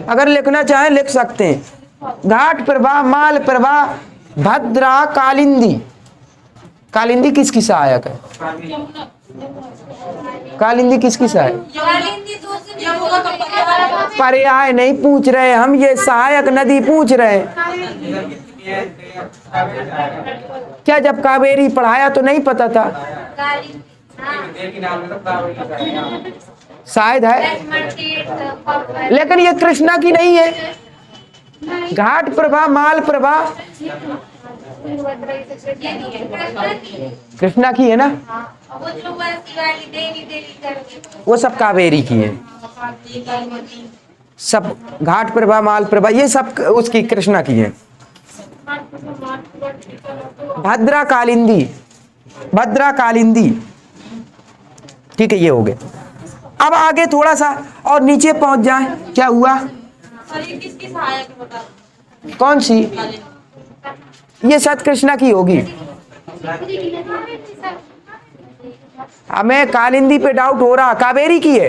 अगर लिखना चाहें लिख सकते हैं। घाट प्रभा, माल प्रभा, भद्रा, कालिंदी। कालिंदी किसकी सहायक है? कालिंदी किसकी सहायक? पर्याय नहीं पूछ रहे हम, ये सहायक नदी पूछ रहे हैं। क्या जब कावेरी पढ़ाया तो नहीं पता था? शायद है, लेकिन ये कृष्णा की नहीं है। घाट प्रभा, माल प्रभा कृष्णा की है ना, वो सब कावेरी की है। सब घाट प्रभा, माल प्रभा, ये सब उसकी कृष्णा की है। भद्रा, कालिंदी, भद्रा, कालिंदी। ठीक है, ये हो गए। अब आगे थोड़ा सा और नीचे पहुंच जाए, क्या हुआ? किसकी सहायक बता? कौन सी? ये शायद कृष्णा की होगी। हमें कालिंदी पे डाउट हो रहा, कावेरी की है।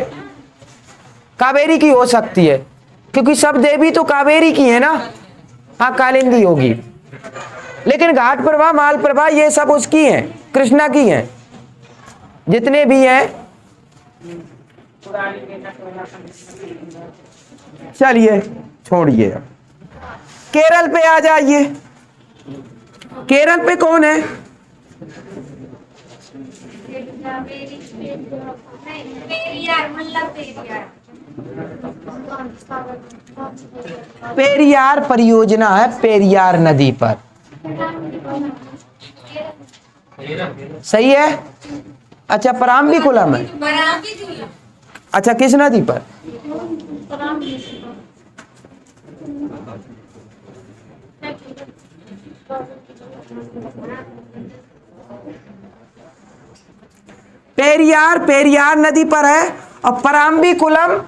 कावेरी की हो सकती है, क्योंकि सब देवी तो कावेरी की है ना। हाँ, कालिंदी होगी, लेकिन घाट प्रभा, माल प्रभा, ये सब उसकी हैं, कृष्णा की हैं, जितने भी हैं। चलिए छोड़िए, केरल पे आ जाइए। केरल पे कौन है? पेरियार परियोजना है, पेरियार नदी पर। सही है। अच्छा, पराम्बिकुलम है। अच्छा, किस नदी पर? पेरियार, पेरियार नदी पर है। और पराम्बिकुलम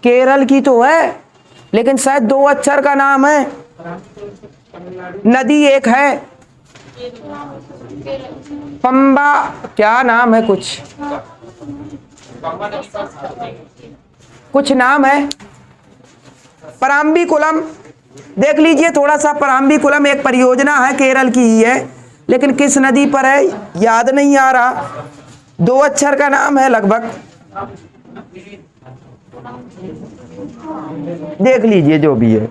केरल की तो है, लेकिन शायद 2 अक्षर का नाम है। नदी एक है, पंबा, क्या नाम है, कुछ नाम है। पराम्बिकुलम देख लीजिए थोड़ा सा। पराम्बिकुलम एक परियोजना है, केरल की ही है, लेकिन किस नदी पर है याद नहीं आ रहा। 2 अक्षर का नाम है लगभग, देख लीजिए जो भी है,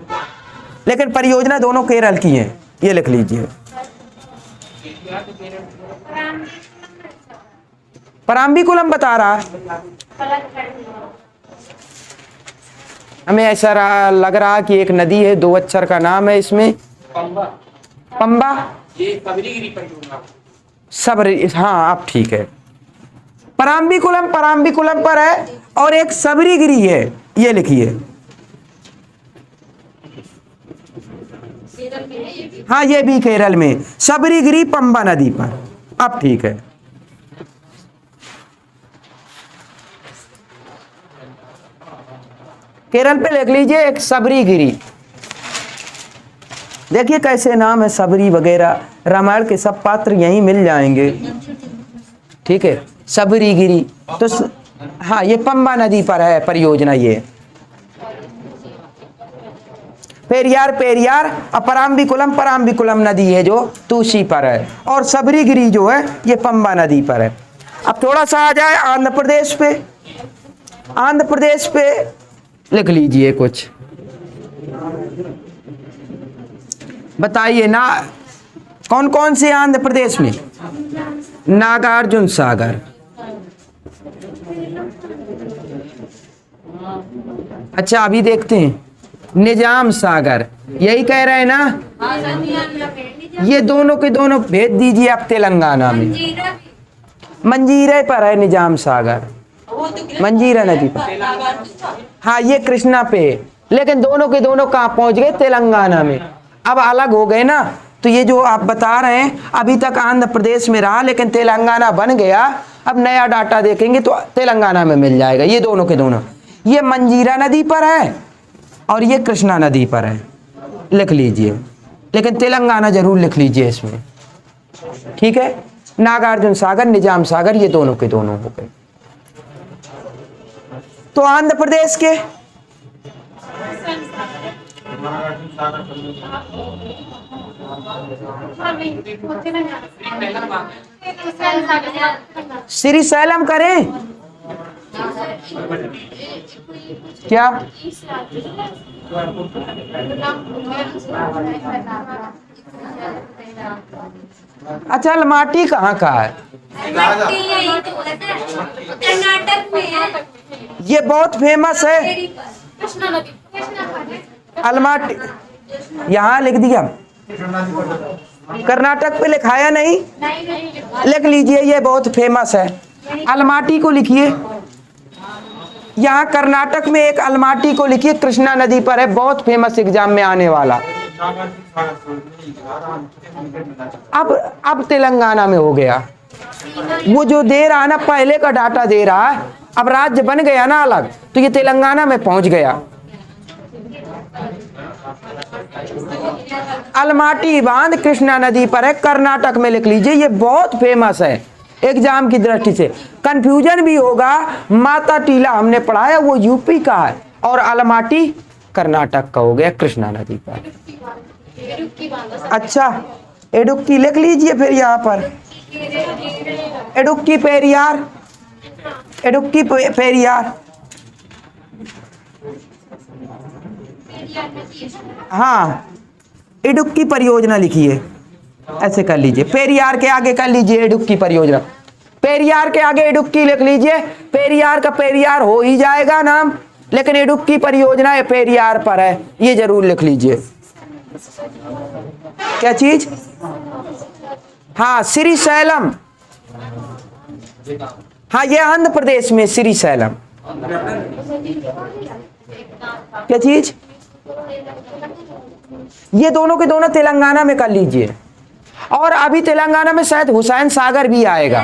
लेकिन परियोजना दोनों केरल की है, ये लिख लीजिए। पराम्बिकुलम बता रहा है। हमें ऐसा लग रहा कि एक नदी है, 2 अक्षर का नाम है इसमें। पंबा, सबरी, हाँ अब ठीक है। पराम्बिकुलम, पराम्बिकुलम पर है, और एक सबरीगिरी है, ये लिखिए। हाँ, ये भी केरल में, सबरीगिरी पंबा नदी पर। अब ठीक है। केरल पे लिख लीजिए एक सबरीगिरी। देखिए कैसे नाम है, सबरी वगैरह, रामायण के सब पात्र यहीं मिल जाएंगे। ठीक है, सबरीगिरी। तो हाँ, ये पंबा नदी पर है परियोजना। ये पेरियार पेरियार और पराम्बिकुलम नदी है जो तूसी पर है, और सबरीगिरी जो है ये पंबा नदी पर है। अब थोड़ा सा आ जाए आंध्र प्रदेश पे। आंध्र प्रदेश पे लिख लीजिए कुछ, बताइए ना कौन कौन से आंध्र प्रदेश में? नागार्जुन सागर, अच्छा अभी देखते हैं निजाम सागर, यही कह रहे हैं ना? ये दोनों के दोनों भेज दीजिए आप तेलंगाना में। मंजीरे पर है निजाम सागर, मंजीरा नदी पर। हाँ ये कृष्णा पे, लेकिन दोनों के दोनों कहाँ पहुंच गए? तेलंगाना में। अब अलग हो गए ना, तो ये जो आप बता रहे हैं अभी तक आंध्र प्रदेश में रहा, लेकिन तेलंगाना बन गया। अब नया डाटा देखेंगे तो तेलंगाना में मिल जाएगा। ये दोनों के दोनों, ये मंजीरा नदी पर है और ये कृष्णा नदी पर है, लिख लीजिए, लेकिन तेलंगाना जरूर लिख लीजिए इसमें, ठीक है? नागार्जुन सागर, निजाम सागर, ये दोनों के दोनों हो गए। तो आंध्र प्रदेश के श्रीशैलम करें क्या? अच्छा अलमाटी कहाँ का है? कर्नाटक में है। ये बहुत फेमस है अलमाटी, यहाँ लिख दिया, कर्नाटक पे लिखाया नहीं, लिख लीजिए ये बहुत फेमस है। अलमाटी को लिखिए, यहाँ कर्नाटक में एक अलमाटी को लिखिए, कृष्णा नदी पर है, बहुत फेमस, एग्जाम में आने वाला। अब तेलंगाना में हो गया, वो जो दे रहा है ना पहले का डाटा दे रहा है, अब राज्य बन गया ना अलग, तो ये तेलंगाना में पहुंच गया। अलमाटी बांध कृष्णा नदी पर है, कर्नाटक में, लिख लीजिए, ये बहुत फेमस है एग्जाम की दृष्टि से। कंफ्यूजन भी होगा, माता टीला हमने पढ़ाया वो यूपी का है और अलमाटी कर्नाटक का हो गया कृष्णा नदी पर। अच्छा इडुक्की लिख लीजिए फिर यहाँ पर, इडुक्की पेरियार, इडुक्की पेरियार, हाँ इडुक्की परियोजना लिखिए, ऐसे कर लीजिए, पेरियार के आगे कर लीजिए इडुक्की परियोजना, पेरियार के आगे इडुक्की लिख लीजिए, पेरियार का पेरियार हो ही जाएगा नाम, लेकिन इडुक्की परियोजना ये पेरियार पर है, ये जरूर लिख लीजिए। क्या चीज? हाँ श्रीशैलम, हाँ ये आंध्र प्रदेश में श्रीशैलम। क्या चीज? ये दोनों के दोनों तेलंगाना में कर लीजिए, और अभी तेलंगाना में शायद हुसैन सागर भी आएगा।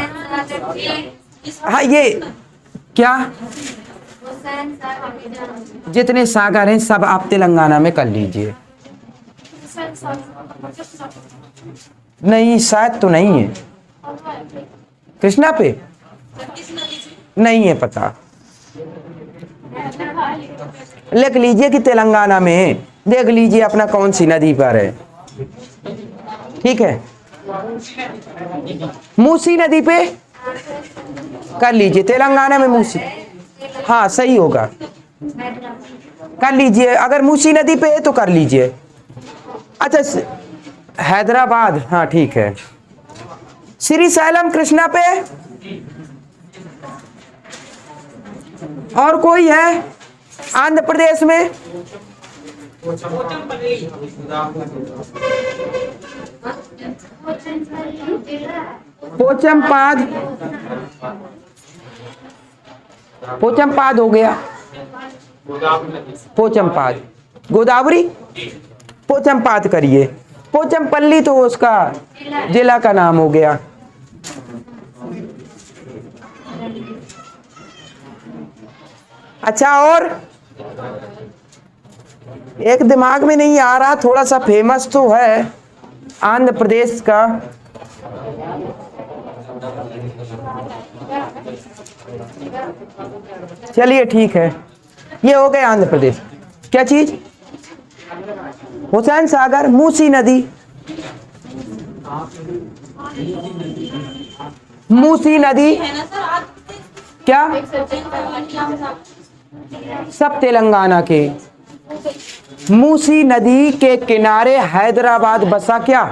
हाँ ये क्या, जितने सागर हैं सब आप तेलंगाना में कर लीजिए। नहीं शायद तो नहीं है, कृष्णा पे नहीं है पता, लिख लीजिए कि तेलंगाना में है, देख लीजिए अपना कौन सी नदी पर है, ठीक है? मूसी नदी पे कर लीजिए, तेलंगाना में मूसी, हाँ सही होगा, कर लीजिए, अगर मूसी नदी पे है तो कर लीजिए। अच्छा हैदराबाद, हाँ ठीक है। श्रीशैलम कृष्णा पे और कोई है आंध्र प्रदेश में? पोचमपाद, पोचमपाद हो गया, पोचमपाद, गोदावरी, पोचमपाद करिए, पोचमपल्ली तो उसका जिला का नाम हो गया। अच्छा और एक दिमाग में नहीं आ रहा, थोड़ा सा फेमस तो है आंध्र प्रदेश का, चलिए ठीक है, ये हो गए आंध्र प्रदेश। क्या चीज? हुसैन सागर, मूसी नदी, मूसी नदी क्या, सब तेलंगाना के। मूसी नदी के किनारे हैदराबाद बसा क्या?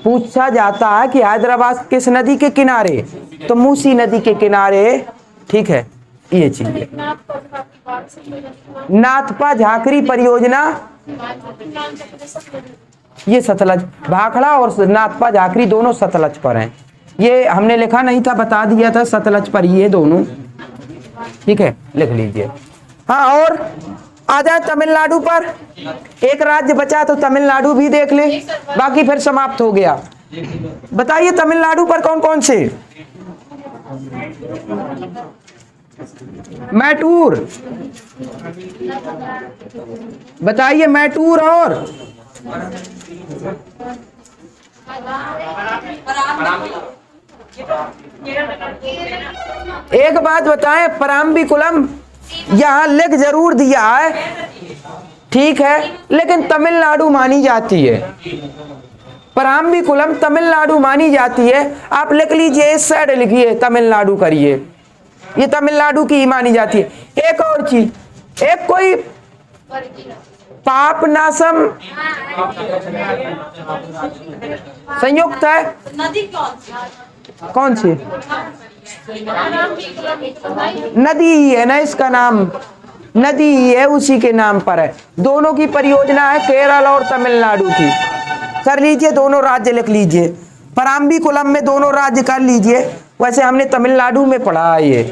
पूछा जाता है कि हैदराबाद किस नदी के किनारे, तो मूसी नदी के किनारे। ठीक है, ये चीज है। नाथपा झाकरी परियोजना, ये सतलज, भाखड़ा और नाथपा झाकरी दोनों सतलज पर हैं। ये हमने लिखा नहीं था, बता दिया था सतलज पर ये दोनों। ठीक है, लिख लीजिए। हाँ, और आ जाए तमिलनाडु पर। एक राज्य बचा तो तमिलनाडु भी देख ले, बाकी फिर समाप्त हो गया। बताइए तमिलनाडु पर कौन कौन से? मैटूर, बताइए मैटूर, और एक बात बताएं, पराम्बिकुलम यहां लिख जरूर दिया है, ठीक है, लेकिन तमिलनाडु मानी जाती है। पराम्बिकुलम तमिलनाडु मानी जाती है। आप लिख लीजिए, इस साइड लिखिए तमिलनाडु करिए, ये तमिलनाडु की ही मानी जाती है। एक और चीज, एक कोई पापनासम संयुक्त है, नदी कौन सी नदी ही है ना, इसका नाम नदी ही है, उसी के नाम पर है। दोनों की परियोजना है, केरल और तमिलनाडु की। कर लीजिए, दोनों राज्य लिख लीजिए। पराम्बिकुलम में दोनों राज्य कर लीजिए। वैसे हमने तमिलनाडु में पढ़ा है ये।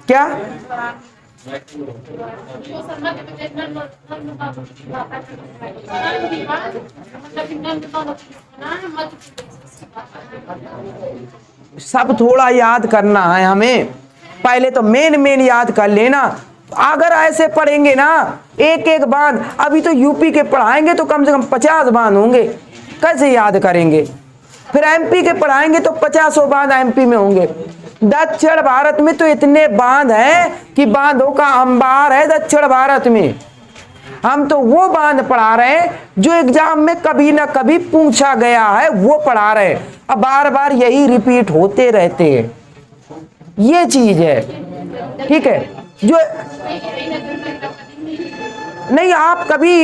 क्या सब थोड़ा याद करना है हमें, पहले तो मेन याद कर लेना। अगर ऐसे पढ़ेंगे ना एक एक बांध, अभी तो यूपी के पढ़ाएंगे तो कम से कम 50 बांध होंगे, कैसे याद करेंगे? फिर एमपी के पढ़ाएंगे तो 50 बांध एमपी में होंगे। दक्षिण भारत में तो इतने बांध हैं कि बांधों का अंबार है दक्षिण भारत में। हम तो वो बांध पढ़ा रहे हैं जो एग्जाम में कभी ना कभी पूछा गया है, वो पढ़ा रहे हैं। अब बार बार यही रिपीट होते रहते हैं, ये चीज है। ठीक है, जो नहीं, आप कभी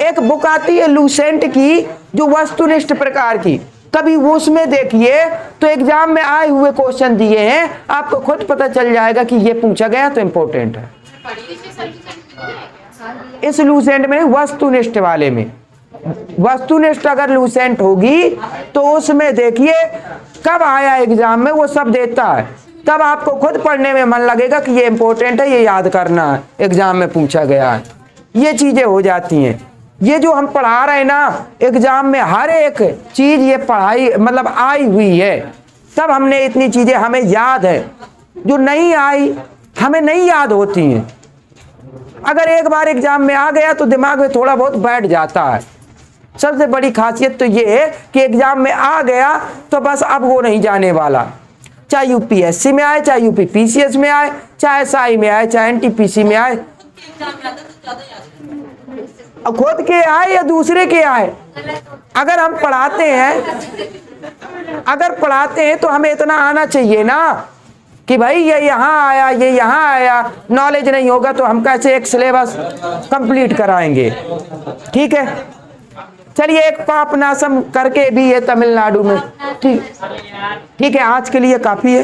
एक बुक आती है लूसेंट की, जो वस्तुनिष्ठ प्रकार की, कभी वो उसमें देखिए तो एग्जाम में आए हुए क्वेश्चन दिए हैं, आपको खुद पता चल जाएगा कि ये पूछा गया तो इम्पोर्टेंट है। इस लूसेंट में, वस्तुनिष्ठ वाले में, वस्तुनिष्ठ अगर लूसेंट होगी तो उसमें देखिए कब आया एग्जाम में, वो सब देता है। तब आपको खुद पढ़ने में मन लगेगा कि ये इंपॉर्टेंट है, ये याद करना है, एग्जाम में पूछा गया है। ये चीजें हो जाती हैं। ये जो हम पढ़ा रहे हैं ना एग्जाम में, हर एक चीज ये पढ़ाई मतलब आई हुई है, तब हमने इतनी चीजें हमें याद है। जो नहीं आई हमें नहीं याद होती हैं। अगर एक बार एग्जाम में आ गया तो दिमाग में थोड़ा बहुत बैठ जाता है। सबसे बड़ी खासियत तो ये है कि एग्जाम में आ गया तो बस अब वो नहीं जाने वाला। चाहे यूपीएससी में आए, चाहे यूपी पीसीएस में आए, चाहे SI में आए, चाहे एनटीपीसी में आए, खुद के आए या दूसरे के आए, अगर हम पढ़ाते हैं तो हमें इतना आना चाहिए ना कि भाई ये यहाँ आया, ये यहाँ आया। नॉलेज नहीं होगा तो हम कैसे एक सिलेबस कंप्लीट कराएंगे? ठीक है, चलिए एक पापनासम करके भी है तमिलनाडु में। ठीक है, आज के लिए काफी है।